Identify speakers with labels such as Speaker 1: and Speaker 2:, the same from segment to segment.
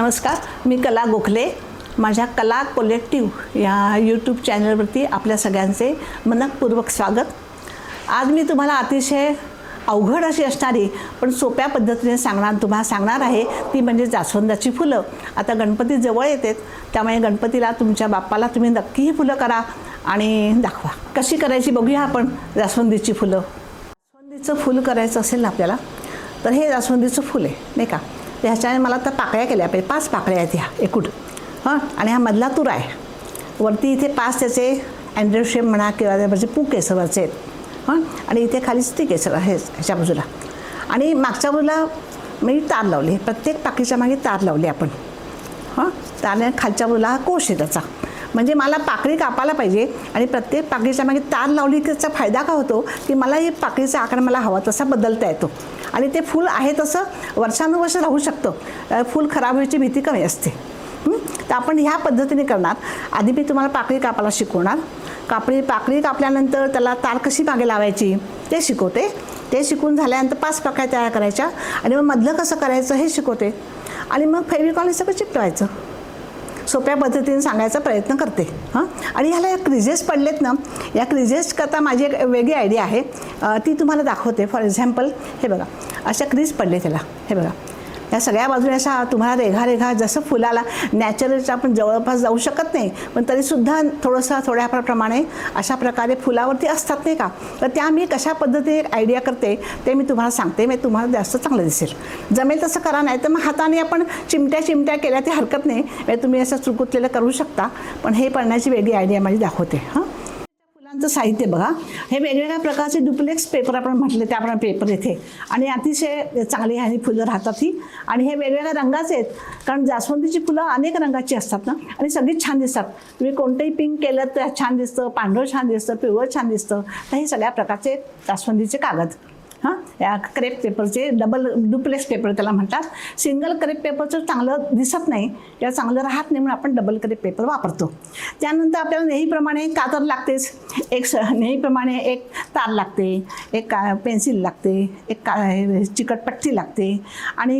Speaker 1: नमस्कार, मी कला गोखले. माझ्या कला कलेक्टिव्ह या यूट्यूब चॅनलवरती आपल्या सगळ्यांचे मनपूर्वक स्वागत. आज मी तुम्हाला अतिशय अवघड अशी असणारी पण सोप्या पद्धतीने तुम्हाला सांगणार आहे, ती म्हणजे जास्वंदाची फुलं. आता गणपती जवळ येतात, त्यामुळे गणपतीला तुमच्या बाप्पाला तुम्ही नक्की ही फुलं करा आणि दाखवा. कशी करायची बघूया आपण. जास्वंदीची फुलं. जास्वंदीचं फुल करायचं असेल ना आपल्याला, तर हे जास्वंदीचं फुल आहे नाही का. तर ह्याच्याने मला तर पाकळ्या केल्या पाहिजे. 5 पाकळ्या आहेत ह्या एकूण. आणि हा मधला तुरा आहे. वरती इथे 5 त्याचे अँड्रेड शेप म्हणा किंवा म्हणजे पूक केसरचे आहेत. आणि इथे खाली स्टिक केसर आहे ह्याच्या बाजूला. आणि मागच्या बाजूला मी तार लावली. प्रत्येक पाकळीच्या मागे तार लावली आपण. तारने खालच्या बाजूला हा कोश आहे त्याचा. म्हणजे मला पाकळी कापायला पाहिजे आणि प्रत्येक पाकळीच्या मागे तार लावली की त्याचा फायदा का होतो की मला ही पाकळीचा आकार मला हवा तसा बदलता येतो. आणि ते फूल आहे तसं वर्षानुवर्ष राहू शकतं. फूल खराब व्हायची भीती कमी असते. तर आपण ह्या पद्धतीने करणार. आधी मी तुम्हाला पाकळी कापायला शिकवणार. पाकळी कापल्यानंतर त्याला तार कशी मागे लावायची ते शिकवते. ते शिकून झाल्यानंतर 5 पाकळ्या तयार करायच्या आणि मग मधलं कसं करायचं हे शिकवते. आणि मग फेविकॉलने सगळं चिकटवायचं. सोप्या पद्धतीने सांगायचा प्रयत्न करते. आणि ह्याला या क्रिजेस पडलेत ना, या क्रिजेस करता माझी एक वेगळी आयडिया आहे, ती तुम्हाला दाखवते. फॉर एक्झाम्पल हे बघा, अशा क्रीज पडले त्याला. हे बघा, या सगळ्या बाजूने अशा तुम्हाला रेघा जसं फुलाला नॅचरलच्या आपण जवळपास जाऊ शकत नाही, पण तरीसुद्धा थोड्या प्रमाणे अशा प्रकारे फुलावरती असतात नाही का. तर त्या मी कशा पद्धतीने आयडिया करते ते मी तुम्हाला सांगते. मी तुम्हाला जास्त चांगलं दिसेल. जमेल तसं करा, नाही तर मग हाताने आपण चिमट्या केल्या ते हरकत नाही. तुम्ही असं चुरकुतलेलं करू शकता, पण हे पडण्याची वेगळी आयडिया माझी दाखवते. फुलांचं साहित्य बघा. हे वेगवेगळ्या प्रकारचे डुप्लेक्स पेपर आपण म्हटले त्याप्रमाणे पेपर येथे. आणि अतिशय चांगली ह्यानी फुलं राहतात ही. आणि हे वेगवेगळ्या रंगाचे आहेत, कारण जास्वंदीची फुलं अनेक रंगाची असतात ना, आणि सगळीच छान दिसतात. तुम्ही कोणतंही पिंक केलं तर छान दिसतं, पांढरं छान दिसतं, पिवळं छान दिसतं. तर हे सगळ्या प्रकारचे जास्वंदीचे कागद. या क्रेप पेपरचे डुप्लेक्स पेपर त्याला म्हणतात. सिंगल क्रेप पेपरचं चांगलं दिसत नाही किंवा चांगलं राहत नाही, म्हणून आपण डबल क्रेप पेपर वापरतो. त्यानंतर आपल्याला नेहमीप्रमाणे कातर लागतेच. नेहमीप्रमाणे एक तार लागते, एक पेन्सिल लागते, एक चिकटपट्टी लागते आणि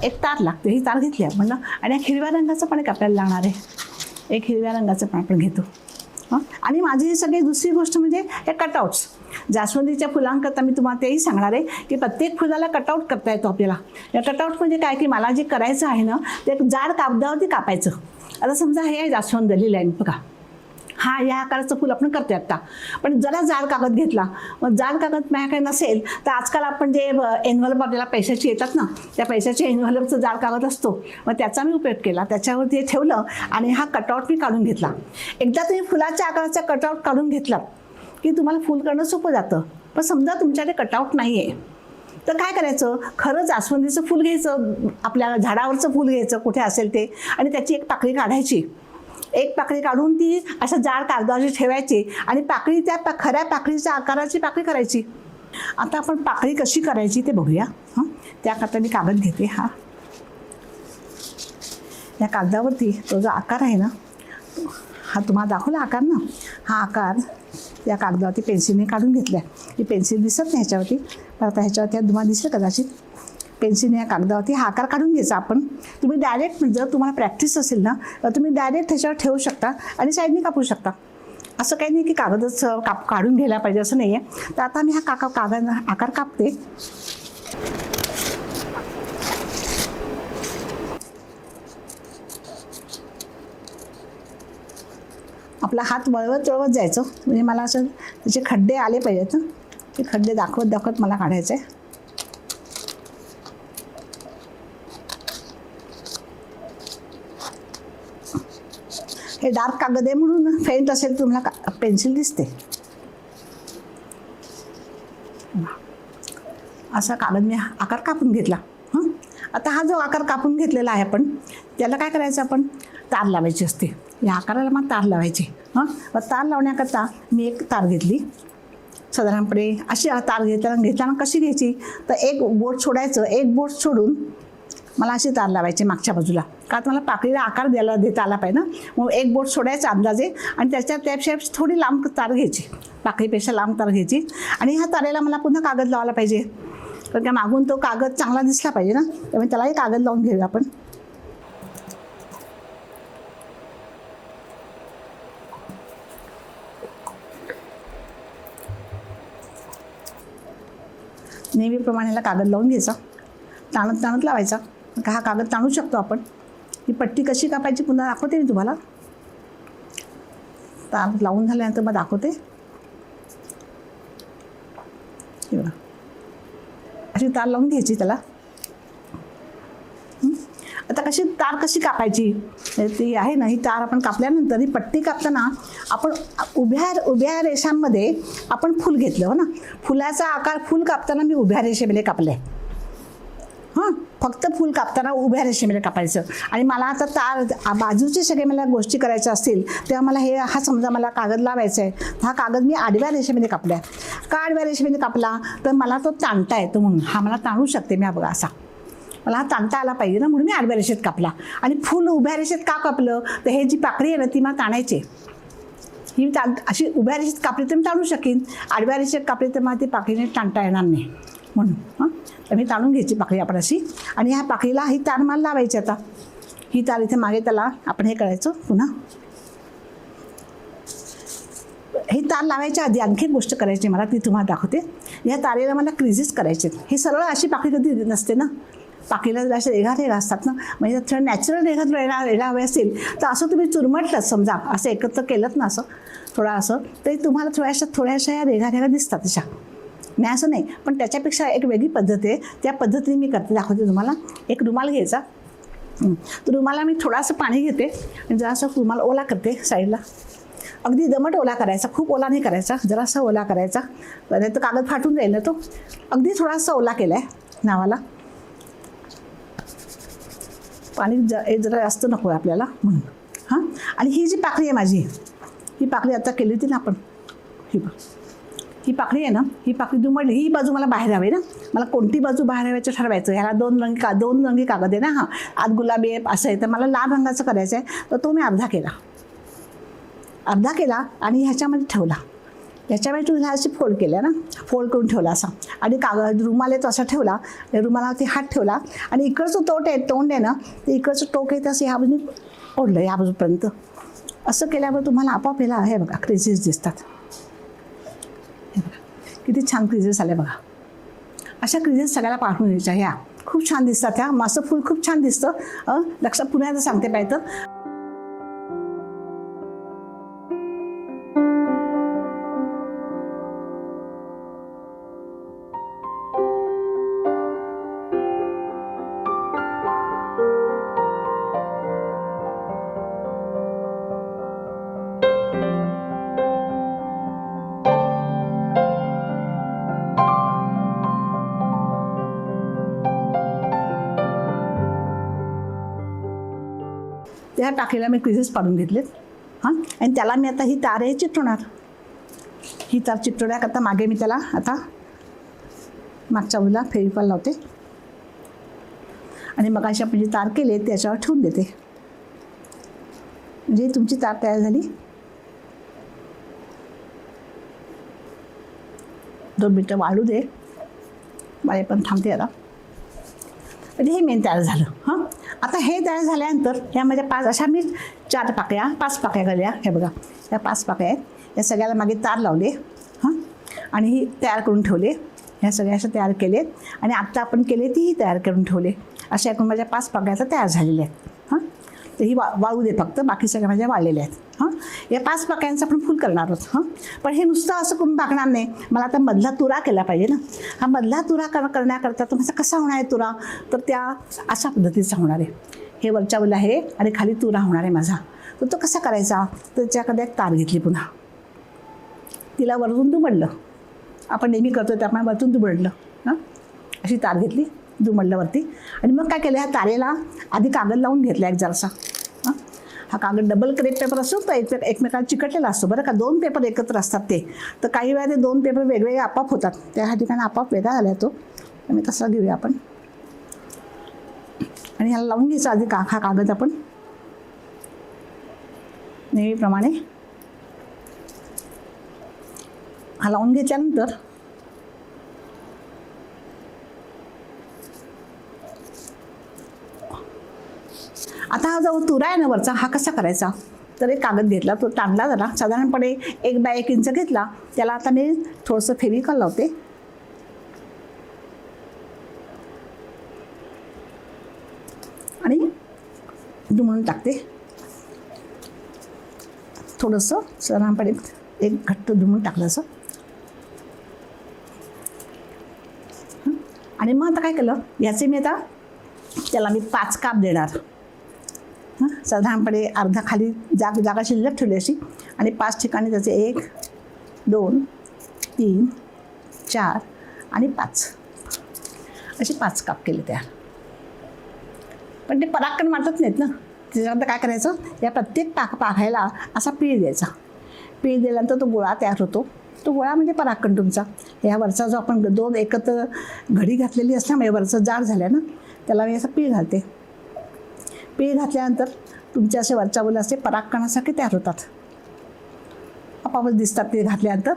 Speaker 1: एक तार लागते. ही तार घेतली आपण ना. आणि एक हिरव्या रंगाचं पण एक आपल्याला लागणार आहे. एक हिरव्या रंगाचं पण आपण घेतो. आणि माझी ही सगळी दुसरी गोष्ट म्हणजे हे कटआउट्स. जास्वंदीच्या फुलांकरता मी तुम्हाला तेही सांगणार आहे की प्रत्येक फुलाला कटआउट करता येतो आपल्याला. या कटआउट म्हणजे काय की मला जे करायचं आहे ना, ते जाड कागदावरती कापायचं. आता समजा हे आहे जास्वंद लाईन बघा. या आकाराचं फुल आपण करतो आता. पण जरा जाड कागद घेतला, मग जाड कागद माझ्याकडे नसेल तर आजकाल आपण जे एन्व्हलप आपल्याला पैशाची येतात ना, त्या पैशाच्या एन्व्हलपचा जाड कागद असतो, मग त्याचा मी उपयोग केला. त्याच्यावरती हे ठेवलं आणि हा कटआउट मी काढून घेतला. एकदा तुम्ही फुलाच्या आकाराचा कटआउट काढून घेतला की तुम्हाला फुल करणं सोपं जातं. पण समजा तुमच्याकडे कटआउट नाही आहे तर काय करायचं, खरं जास्वंदीचं फुल घ्यायचं, आपल्या झाडावरचं फुल घ्यायचं कुठे असेल ते, आणि त्याची एक पाकळी काढायची. एक पाकळी काढून ती अशा जाड कागदावरची ठेवायची आणि पाकळी त्या खऱ्या पाकळीच्या आकाराची पाकळी करायची. आता आपण पाकळी कशी करायची ते बघूया. त्याकरता मी कागद घेते. या कागदावरती तो जो आकार आहे ना, हा तुम्हाला दाखवला आकार ना, हा आकार या कागदावरती पेन्सिलने काढून घेतला. ही पेन्सिल दिसत नाही ह्याच्यावरती, पण आता ह्याच्यावरती तुम्हाला दिसेल कदाचित. पेन्सिलने या कागदावरती हा आकार काढून घ्यायचा आपण. तुम्ही डायरेक्ट जर तुम्हाला प्रॅक्टिस असेल ना, तर तुम्ही डायरेक्ट ह्याच्यावर ठेवू शकता आणि साईडने कापू शकता. असं काही नाही की कागदच काढून घ्यायला पाहिजे असं नाही आहे. तर आता मी हा कागद आकार कापते. आपला हात वळवत जायचं, म्हणजे मला असं त्याचे खड्डे आले पाहिजेत ना. ते खड्डे दाखवत मला काढायचे आहे. हे डार्क कागद आहे म्हणून फेंट असेल तुम्हाला पेन्सिल दिसते. असा कागद मी आकार कापून घेतला. आता हा जो आकार कापून घेतलेला आहे आपण, त्याला काय करायचं, आपण तार लावायची असते. या आकाराला मग तार लावायची. मग तार लावण्याकरता मी एक तार घेतली. साधारणपणे अशी तार घेताना कशी घ्यायची, तर एक बोट सोडायचं. एक बोट सोडून मला अशी तार लावायची मागच्या बाजूला, का मला पाकळीला आकार देता आला पाहिजे ना. मग एक बोट सोडायचा अंदाजे आणि त्यापेक्षा थोडी लांब तार घ्यायची, पाकळीपेक्षा लांब तार घ्यायची. आणि ह्या तारेला मला पुन्हा कागद लावायला पाहिजे, कारण त्या मागून तो कागद चांगला दिसला पाहिजे ना, त्यामुळे त्यालाही कागद लावून घेऊया आपण. नेहमीप्रमाणे ह्याला कागद लावून घ्यायचा, ताणत ताणत लावायचा. का हा कागद ताणू शकतो आपण. ही पट्टी कशी कापायची पुन्हा दाखवते मी तुम्हाला. तार लावून झाल्यानंतर मग दाखवते. हे बघा, अशी तार लावून घ्यायची त्याला. आता तार कशी कापायची ती आहे ना. ही तार आपण कापल्यानंतर ही पट्टी कापताना आपण उभ्या रेषांमध्ये आपण फूल घेतलं हो ना. फुलाचा आकार फूल कापताना मी उभ्या रेषेमध्ये कापले. हां, फक्त फूल कापताना उभ्या रेषेमध्ये कापायचं. आणि मला आता तार बाजूचे सगळे मला गोष्टी करायच्या असतील तेव्हा मला हा समजा मला कागद लावायचा आहे. हा कागद मी आडव्या रेषेमध्ये कापला. का आडव्या रेषेमध्ये कापला तर मला तो ताणता येतो म्हणून. हा मला ताणू शकते मी. बघा असा मला हा ताणता आला पाहिजे ना, म्हणून मी आडव्या रेषेत कापला. आणि फूल उभ्या रेषेत का कापलं तर हे जी पाकळी आहे ना ती मला ताणायची. ही अशी उभ्या रेषेत कापली तर मी ताणू शकेन. आडव्या रेषेत कापली तर मला ती पाकळीने ताणता येणार नाही म्हणून. हां, तर मी ताणून घ्यायची पाकळी आपण अशी. आणि ह्या पाकळीला ही तार मला लावायची. आता ही तार इथे मागे त्याला आपण हे करायचं पुन्हा. ही तार लावायच्या आधी आणखी गोष्ट करायची मला, ती तुम्हाला दाखवते. या तारेला मला क्रिजेस करायचे. ही सरळ अशी पाकळी कधी नसते ना. पाकळीला जर असे रेघा असतात ना, म्हणजे थोडं नॅचरल रेघा हवे असतील तर असं तुम्ही चुरमटलं समजा, असं एकत्र केलं ना असं थोडं असं, तरी तुम्हाला थोड्याशा या रेघा दिसतात तशा. नाही असं नाही, पण त्याच्यापेक्षा एक वेगळी पद्धत आहे. त्या पद्धतीने मी दाखवते तुम्हाला. एक रुमाल घ्यायचा. तर रुमाला मी थोडासा पाणी घेते आणि जरासा रुमाल ओला करते साईडला. अगदी दमट ओला करायचा, खूप ओला नाही करायचा, जरासा ओला करायचा. नाही तर कागद फाटून जाईल ना तो. अगदी थोडासा ओला केला आहे नावाला. पाणी जरा जास्त नको आहे आपल्याला म्हणून. हां, आणि ही जी पाकळी आहे माझी, ही पाकळी आता केली होती ना आपण. ही पाकळी आहे ना, ही पाकळी दुमडली. ही बाजू मला बाहेर हवी ना. मला कोणती बाजू बाहेर हव्याचं ठरवायचं. ह्याला दोन रंगी कागद आहे ना. हां, आत गुलाबी आहे असं आहे. तर मला लाल रंगाचं करायचं आहे. तर तो मी अर्धा केला आणि ह्याच्यामध्ये ठेवला. याच्यामध्ये तुम्ही अशी फोल्ड केल्या ना, फोल्ड करून ठेवला असा. आणि रुमाल आहे तो असा ठेवला. रुमालावरती हात ठेवला आणि इकडचं तोंड आहे ना, ते इकडचं टोक आहे तसं ह्या बाजूने ओढलं या बाजूपर्यंत. असं केल्यावर तुम्हाला आपोआप याला हे बघा क्रिजेस दिसतात. हे बघा किती छान क्रिजेस आले बघा. अशा क्रिजेस सगळ्याला पाठवून द्यायच्या. ह्या खूप छान दिसतात. ह्या माझं फूल खूप छान दिसतं. लक्षात पुन्हा एकदा सांगते पाहिजे. त्या टाकीला मी क्रिजेस पाडून घेतलेत. हां, आणि त्याला मी आता ही तार आहे चिटवणार. ही तार चिटवण्याकरता मागे मी त्याला आता मागच्या बाजूला फेविकॉल लावते आणि मग अशी आपण जी तार केली त्याच्यावर ठेवून देते. म्हणजे तुमची तार तयार झाली. 2 मिनटं वाढू दे. मला पण थांबते आता. म्हणजे हे मेन तयार झालं. हां, आता हे तयार झाल्यानंतर ह्या माझ्या 5 पाकळ्या झाल्या. हे बघा या 5 पाकळ्या आहेत. या सगळ्याला मागे तार लावले. हां, आणि ही तयार करून ठेवले. ह्या सगळ्या अशा तयार केले आणि आत्ता आपण केले तीही तयार करून ठेवले. अशा एकूण माझ्या 5 पाकळ्या आता तयार झालेल्या आहेत. हां, तर ही वाळू दे फक्त. बाकी सगळ्या माझ्या वाळलेल्या आहेत. हां, या 5 पाकळ्यांचं आपण फुल करणार आहोत. हां, पण हे नुसतं असं करून टाकणार नाही. मला आता मधला तुरा केला पाहिजे ना. हा मधला तुरा करण्याकरता तो माझा कसा होणार आहे तुरा, तर त्या अशा पद्धतीचा होणार आहे. हे वरच्या बाजूला आहे आणि खाली तुरा होणार आहे माझा. तर तो कसा करायचा, तर त्याच्याकडे एक तार घेतली. पुन्हा तिला वरतून दुमडलं. आपण नेहमी करतो त्यामुळे वरतून दुमडलं. हां, अशी तार घेतली, दुमडलं वरती. आणि मग काय केलं, ह्या तारेला आधी कागद लावून घेतला एक जरासा. हां, हा कागद डबल क्रेप पेपर असतो तर एकमेकाला चिकटलेला असतो बरं का. 2 पेपर एकत्र असतात ते. तर काही वेळा ते 2 पेपर वेगवेगळे आपाप होतात. त्या ठिकाणी आपाप वेगळा झाला तो. मी तसा घेऊया आपण. आणि ह्याला लावून घ्यायचा आधी हा कागद आपण नेहमीप्रमाणे. हा लावून घेतल्यानंतर आता हा जो तुरा आहे ना वरचा, हा कसा करायचा, तर एक कागद घेतला, तो ताणला जरा साधारणपणे 1 बाय 1 इंच घेतला. त्याला आता मी थोडंसं फेविकॉल लावते. दुमळून टाकते. थोडंसं साधारणपणे एक घट्ट दुमळून टाकलं असं. आणि मग आता काय केलं, याचे मी आता त्याला मी 5 काप देणार. साधारणपणे अर्धा खाली जागा शिल्लक ठेवली अशी आणि 5 ठिकाणी त्याचे 1 2 3 4 आणि 5 असे 5 काप केले तयार. पण ते पराक्रम वाटत नाहीत ना. त्याच्यानंतर काय करायचं, या प्रत्येक पाखायला असा पीळ द्यायचा. पीळ दिल्यानंतर तो गोळा तयार होतो. तो गोळा म्हणजे पराक्रम तुमचा. या वरचा जो आपण 2 एकत्र घडी घातलेली असल्यामुळे वरचं जाड झालं ना, त्याला मी असं पीळ घालते. पीळ घातल्यानंतर तुमचे असे वरच्या बोल असे पराक्रमासारखे तयार होतात. आपापच दिसतात ते घातल्यानंतर.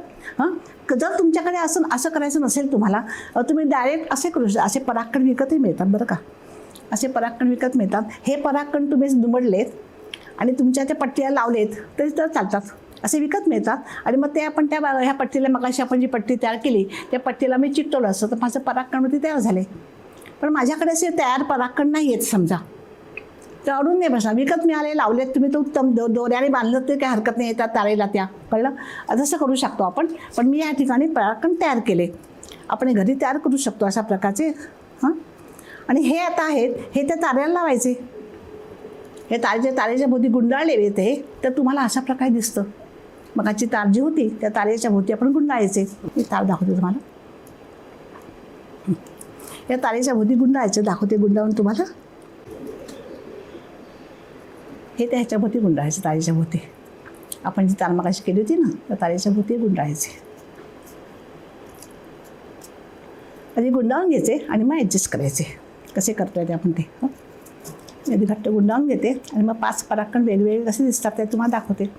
Speaker 1: जर तुमच्याकडे असं करायचं नसेल तुम्हाला, तुम्ही डायरेक्ट असे करू शकता. असे पराक्रम विकतही मिळतात बरं का. असे पराक्रम विकत मिळतात. हे पराक्रम तुम्ही दुमडलेत आणि तुमच्या त्या पट्टीला लावलेत तरी तर चालतात. असे विकत मिळतात. आणि मग ते आपण ह्या पट्टीला, मगाशी आपण जी पट्टी तयार केली त्या पट्टीला मी चिकटवलं असतं तर माझं पराक्रम तयार झाले. पण माझ्याकडे असे तयार पराक्रम नाही आहेत समजा, तर अडून नाही बसणार. विकत मिळाले लावलेत तुम्ही, तर उत्तम. दोऱ्याने बांधलं तर काही हरकत नाही, येतात तारेला त्या, कळलं. तसं करू शकतो आपण. पण मी या ठिकाणी पराक्रम तयार केले. आपण घरी तयार करू शकतो अशा प्रकारचे. आणि हे आता आहेत, हे त्या तारेला लावायचे. हे तारेच्या भोवती गुंडाळले येते तर तुम्हाला अशा प्रकारे दिसतं. मगाची तार जी होती त्या तारेच्या भोवती आपण गुंडाळायचे. मी तार दाखवते तुम्हाला. या तारेच्या भोवती गुंडाळायचं दाखवते. गुंडाळून तुम्हाला हे त्या ह्याच्या भोवती गुंडाळायचं. तारेच्या भोवती आपण जी तार मगाशी केली होती ना, त्या तारेच्या भोवती गुंडाळायचे. आधी गुंडाळून घ्यायचे आणि मग ॲडजस्ट करायचे. कसे करतोय ते आपण ते. आधी घट्ट गुंडाळून घेते आणि मग 5 पराक्रम वेगवेगळे कसे दिसतात ते तुम्हाला दाखवते.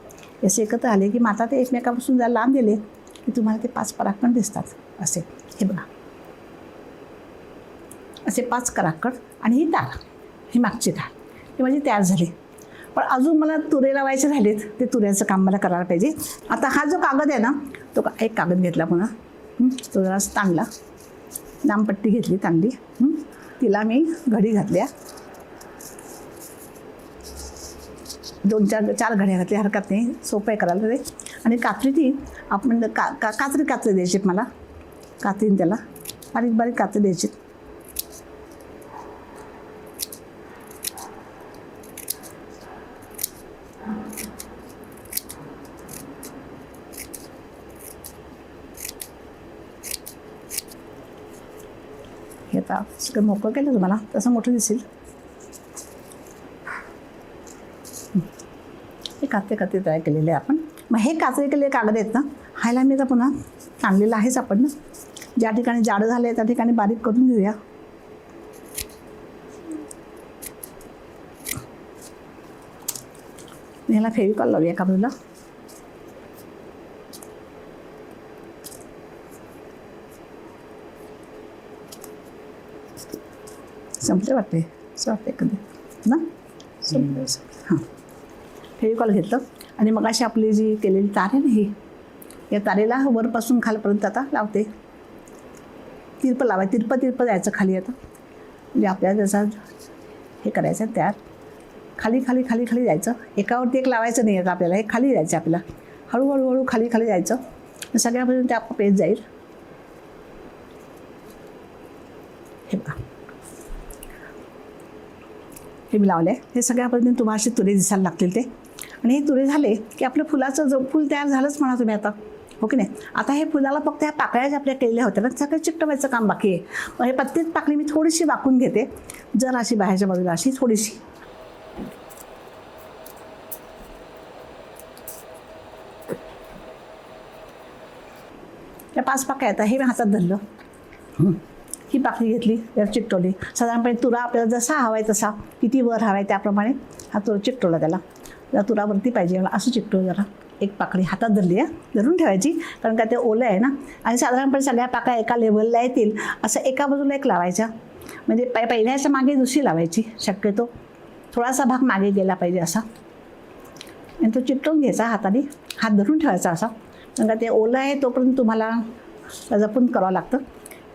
Speaker 1: असे एकत्र आले की माता ते एकमेकापासून जर लांब गेले की तुम्हाला ते 5 पराक्रम दिसतात. असे हे बघा, असे 5 पराक्रम. आणि ही तार, ही मागची तार, ही माझी तयार झाली. पण अजून मला तुरे लावायचे राहिलेत. ते तुऱ्याचं काम मला करायला पाहिजे. आता हा जो कागद आहे ना, तो एक कागद घेतला पुन्हा, तो जरा ताणला, दामपट्टी घेतली चांगली, तिला मी घडी घातल्या. 2-4 घड्या घातल्या, हरकत नाही, सोपं आहे करायला ते. आणि कात्री ती आपण कात्री द्यायची मला. कात्रीने त्याला बारीक बारीक कात्री द्यायची. हे आता सगळं मोकळं केलं तुम्हाला तसं मोठं दिसेल. हे कात्रे तयार केलेले आपण. मग हे कात्रे केलेले कागद आहेत ना, ह्याला मी आता पुन्हा ताणलेलं आहेच आपण ना. ज्या ठिकाणी जाडं झालं आहे त्या ठिकाणी बारीक करून घेऊया. ह्याला फेविकॉल लावूया एका बाजूला. संपले वाटते, असं वाटते कधी ना. संपलं. हां, फेविकॉल घेतलं आणि मग अशी आपली जी केलेली तार आहे ना, ही या तारेला वरपासून खालपर्यंत आता लावते. तिरपं लावायचं, तिरपं जायचं खाली. आता म्हणजे आपल्याला त्याचा हे करायचं तयार. खाली खाली खाली खाली जायचं. एकावरती एक लावायचं नाही आता आपल्याला. हे खाली जायचं आपल्याला. हळूहळू खाली खाली जायचं. सगळ्यापर्यंत ते आपण पेज जाईल. हे बघा, हे मी लावलं आहे. हे सगळ्यापर्यंत तुम्हाला असे तुरे दिसायला लागतील ते. आणि हे तुरे झाले की आपलं फुलाचं जो फूल तयार झालंच म्हणा तुम्ही आता, हो की नाही. आता हे फुलाला फक्त ह्या पाकळ्या ज्या आपल्या केलेल्या होत्या ना, सगळं चिकटवायचं काम बाकी आहे. मग हे प्रत्येक पाकळी मी थोडीशी वाकून घेते, जर अशी बाहेरच्या बाजूला अशी थोडीशी. त्या 5 पाकळ्या आहेत. हे मी हातात धरलं, ही पाकळी घेतली, त्याला चिकटवली. साधारणपणे तुरा आपल्याला जसा हवा आहे तसा, किती वर हवा आहे त्याप्रमाणे हा तुरा चिकटवला. त्याला जरा तुरावरती पाहिजे मला असं चिकटवलं. जरा एक पाकळी हातात धरली आहे, धरून ठेवायची, कारण का ते ओलं आहे ना. आणि साधारणपणे सगळ्या पाकळ्या एका लेवलला येतील असं एका बाजूला एक लावायच्या. म्हणजे पहिल्याच्या मागे दुसरी लावायची. शक्यतो थोडासा भाग मागे गेला पाहिजे असा. आणि तो चिकटवून घ्यायचा हाताने, हात धरून ठेवायचा असा, कारण का ते ओलं आहे तोपर्यंत तुम्हाला जपून करावं लागतं.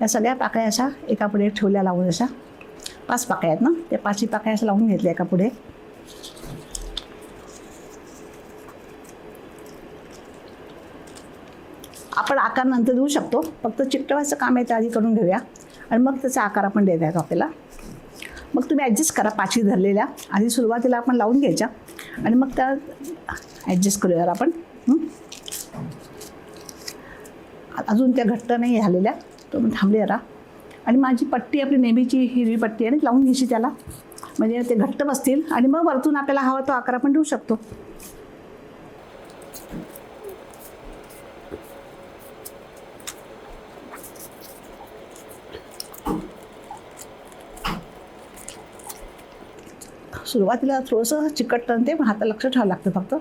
Speaker 1: या सगळ्या पाकळ्या अशा एका पुढे ठेवल्या लावून, अशा 5 पाकळ्या आहेत ना, त्या 5ही पाकळ्या अशा लावून घेतल्या एका पुढे. आपण आकार नंतर देऊ शकतो, फक्त चिकटवायचं काम आहे ते आधी करून घेऊया आणि मग त्याचा आकार आपण देत आहे आपल्याला. मग तुम्ही ॲडजस्ट करा पाची धरलेल्या, आधी सुरुवातीला आपण लावून घ्यायच्या आणि मग त्या ॲडजस्ट करूया आपण. अजून त्या घट्ट नाही झालेल्या, तो पण थांबले जरा. आणि माझी पट्टी आपली नेहमीची हिरवी पट्टी आहे, लावून घ्यायची त्याला, म्हणजे ते घट्ट बसतील आणि मग वरतून आपल्याला हवा तो आकार आपण देऊ शकतो. सुरुवातीला थोडंसं चिकटतं ते, पण हातात लक्ष ठेवावं लागतं. फक्त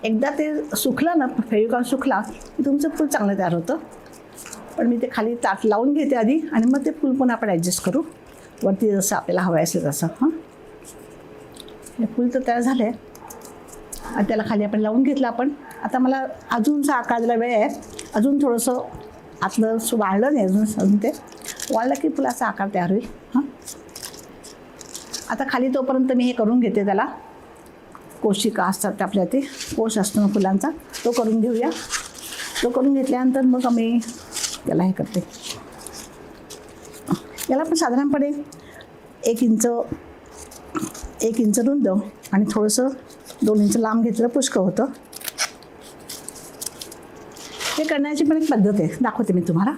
Speaker 1: एकदा ते सुकलं ना, फेविकॉल सुकला की तुमचं फूल चांगलं तयार होतं. पण मी ते खाली ताट लावून घेते आधी आणि मग ते फूल पण आपण ॲडजस्ट करू वरती जसं आपल्याला हवं असेल तसं. हे फूल तर तयार झालं आहे आणि त्याला खाली आपण लावून घेतलं आपण. आता मला अजूनचा आकार द्यायला वेळ आहे, अजून थोडंसं आतलं वाळलं नाही अजून ते वाळलं की फुलाचा आकार तयार होईल. आता खाली तोपर्यंत मी हे करून घेते, त्याला कोशिका असतात आपल्या, ते कोश असतो ना फुलांचा, तो करून घेऊया. तो करून घेतल्यानंतर मग मी त्याला हे करते. याला पण साधारणपणे 1 इंच रुंद आणि थोडंसं 2 इंच लांब घेतलं पुष्कळ होतं. हे करण्याची पण एक पद्धत आहे, दाखवते मी तुम्हाला.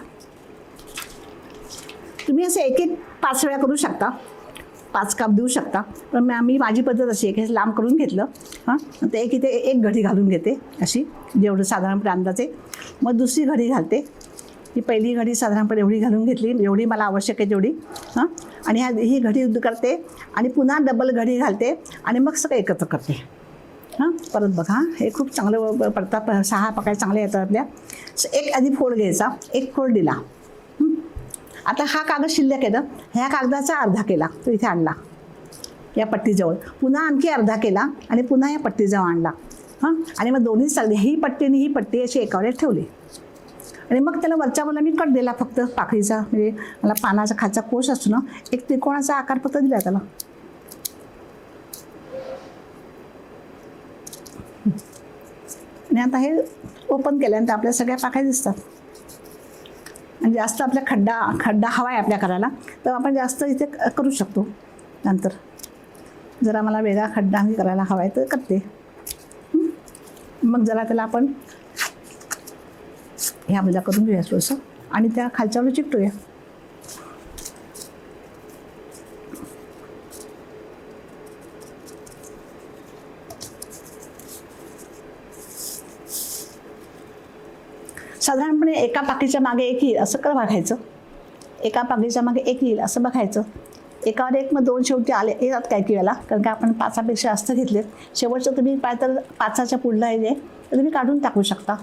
Speaker 1: तुम्ही असं 1-1 5 वेळा करू शकता, 5 काप देऊ शकता. पण मी माझी पद्धत अशी आहे की लांब करून घेतलं, ते इथे 1 घडी घालून घेते अशी, जेवढं साधारणपणे अंदाजे. मग दुसरी घडी घालते. ही पहिली घडी साधारणपणे एवढी घालून घेतली, एवढी मला आवश्यक आहे तेवढी. आणि ही घडी करते आणि पुन्हा डबल घडी घालते आणि मग सगळं एकत्र करते. परत बघा, हे खूप चांगलं पडतात. 6 पाकळ्या चांगल्या येतात आपल्या. एक आधी फोड घ्यायचा, 1 फोड दिला. आता हा कागद शिल्लक आहे ना, ह्या कागदाचा अर्धा केला तो इथे आणला या पट्टीजवळ, पुन्हा आणखी अर्धा केला आणि पुन्हा या पट्टीजवळ आणला. आणि मग दोन्ही चालले, ही पट्टी आणि ही पट्टी अशी एकावर ठेवली. आणि मग त्याला वरच्या मला मी कट दिला फक्त पाकळीचा, म्हणजे मला पानाचा खालचा कोश असतो ना, एक त्रिकोणाचा आकार फक्त दिला त्याला. आणि आता हे ओपन केल्यानंतर आपल्या सगळ्या पाकळ्या दिसतात. आणि जास्त आपल्या खड्डा हवा आहे आपल्या करायला, तर आपण जास्त इथे करू शकतो. नंतर जरा मला वेगळा खड्डा करायला हवा आहे तर करते. मग जरा त्याला आपण ह्या बाजूला करून घेऊया थोडंसं आणि त्या खालच्यावर चिकटूया. साधारणपणे एका पाकळीच्या मागे 1 येईल असं बघायचं, एका पाकळीच्या मागे 1 येईल असं बघायचं. एकावर 1 मग 2 शेवटी आले येतात काही वेळेला, कारण का आपण 5पेक्षा जास्त घेतलेत. शेवटचं तुम्ही पाहिजे तर 5च्या पुढलं आहे तर तुम्ही काढून टाकू शकता.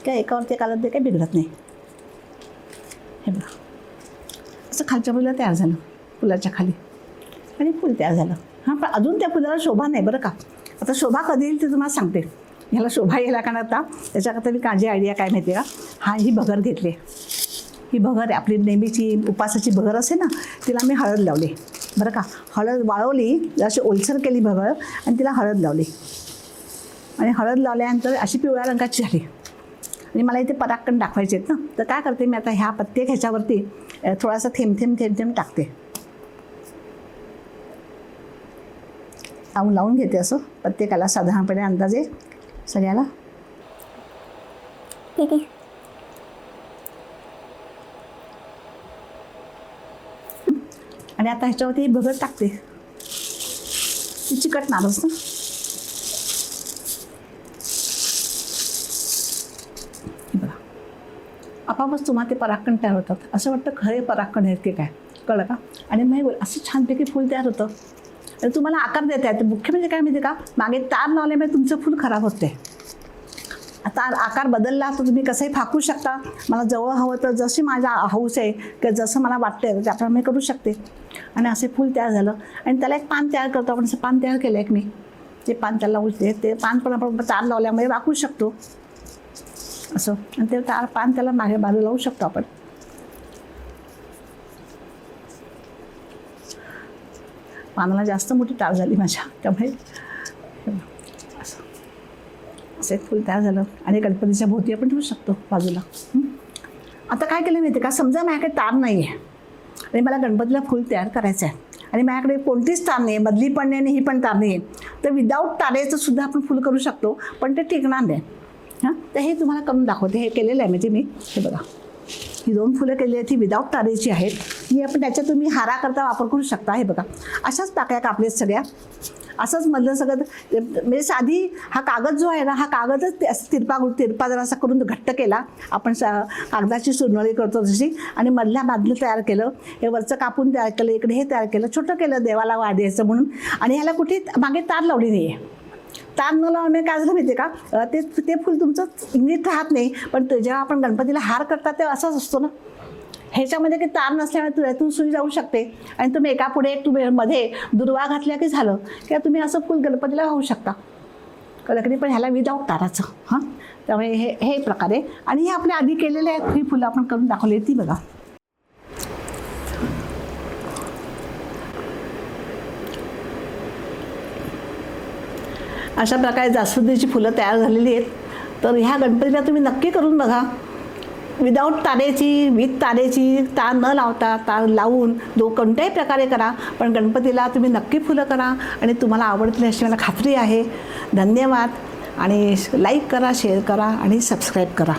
Speaker 1: काय एकावरती काढलं ते काही बिघडत नाही. हे बघा, असं खालच्या फुलं तयार झालं, फुलाच्या खाली, आणि फुल तयार झालं. पण अजून त्या फुलाला शोभा नाही बरं का. आता शोभा कधी येईल ते तुम्हाला सांगते. ह्याला शोभा यायला का आता त्याच्याकरता मी काळजी आयडिया काय माहिती आहे का. ही भगर घेतली, ही भगर आपली नेहमीची उपासाची भगर असते ना, तिला मी हळद लावली बरं का. हळद वाळवली, अशी ओलसर केली भगर आणि तिला हळद लावली. आणि हळद लावल्यानंतर अशी पिवळ्या रंगाची झाली. आणि मला इथे पराक्कण दाखवायचे आहेत ना, तर काय करते मी आता ह्या प्रत्येक ह्याच्यावरती थोडासा थेंब टाकते. लावून घेते असं प्रत्येकाला साधारणपणे अंदाजे सगळ्याला. ठीक आहे. आणि आता ह्याच्यावरती ही भगर टाकते, ती चिकटणारच ना. बघा, आपापच तुम्हाला ते पराक्कण तयार होतात. असं वाटतं खरे पराक्कण आहेत की काय, कळलं का. आणि मग असं छानपैकी फूल तयार होतं. आणि तुम्हाला आकार देता येते. मुख्य म्हणजे काय माहिती का, मागे तार लावल्यामुळे तुमचं फूल खराब होते. आता आकार बदलला तर तुम्ही कसंही फाकू शकता. मला जवळ हवं तर जशी माझा हौस आहे किंवा जसं मला वाटतं त्याप्रमाणे मी करू शकते. आणि असे फूल तयार झालं. आणि त्याला एक पान तयार करतो आपण. असं पान तयार केलं एक मी, ते पान त्याला उलते, ते पान पण आपण तार लावल्यामुळे वाकू शकतो असं. आणि ते पान त्याला मागे बाजू लावू शकतो आपण. पानाला जास्त मोठी तार झाली माझ्या, त्यामुळे असं असं एक फूल तयार झालं आणि गणपतीच्या भोवती आपण ठेवू शकतो बाजूला. आता काय केलं माहिती का, समजा माझ्याकडे तार नाही आहे आणि मला गणपतीला फूल तयार करायचं आहे आणि माझ्याकडे कोणतीच तार नाही आहे, मधली पण नाही आणि ही पण तार नाही आहे, तर विदाऊट तारेचं सुद्धा आपण फूल करू शकतो, पण ते टिकणार नाही. तर हे तुम्हाला करून दाखवते. हे केलेलं आहे म्हणजे मी, हे बघा, ही 2 फुलं केलेली आहेत, ती विदाऊट तारेची आहेत. ही आपण त्याच्यात तुम्ही हाराकरता वापर करू शकता. हे बघा, अशाच पाकळ्या कापल्यात सगळ्या, असंच मधलं सगळं. म्हणजे साधी हा कागद जो आहे ना, हा कागदच तिरपा जरा असा करून घट्ट केला आपण, कागदाची सुरनळी करतो तशी, आणि मधल्या बाजूला तयार केलं. हे वरचं कापून तयार केलं, इकडे हे तयार केलं, छोटं केलं देवाला वाढायचं म्हणून. आणि ह्याला कुठे मागे तार लावली नाही आहे. तार न लावणे काय झालं माहिती आहे का, ते फूल तुमचं नीट राहत नाही. पण जेव्हा आपण गणपतीला हार करतात तेव्हा असाच असतो ना, ह्याच्यामध्ये काही तार नसल्यामुळे तुझ्यातून सुई जाऊ शकते आणि तुम्ही एकापुढे एक तुम्ही मध्ये दुर्वा घातल्या की झालं किंवा तुम्ही असं फूल गणपतीला वाहू शकता कदाचित, पण ह्याला विदाऊट ताराचं. त्यामुळे हे प्रकारे. आणि हे आपल्या आधी केलेले आहेत, ही फुलं आपण करून दाखवली ती बघा. अशा प्रकारे जास्वंदीची फुलं तयार झालेली आहेत. तर ह्या गणपतीला तुम्ही नक्की करून बघा, विदाऊट तारेची, विथ तारेची, तार न लावता, तार लावून कोणत्याही प्रकारे करा, पण गणपतीला तुम्ही नक्की फुलं करा आणि तुम्हाला आवडतील अशी मला खात्री आहे. धन्यवाद. आणि लाईक करा, शेअर करा आणि सबस्क्राईब करा.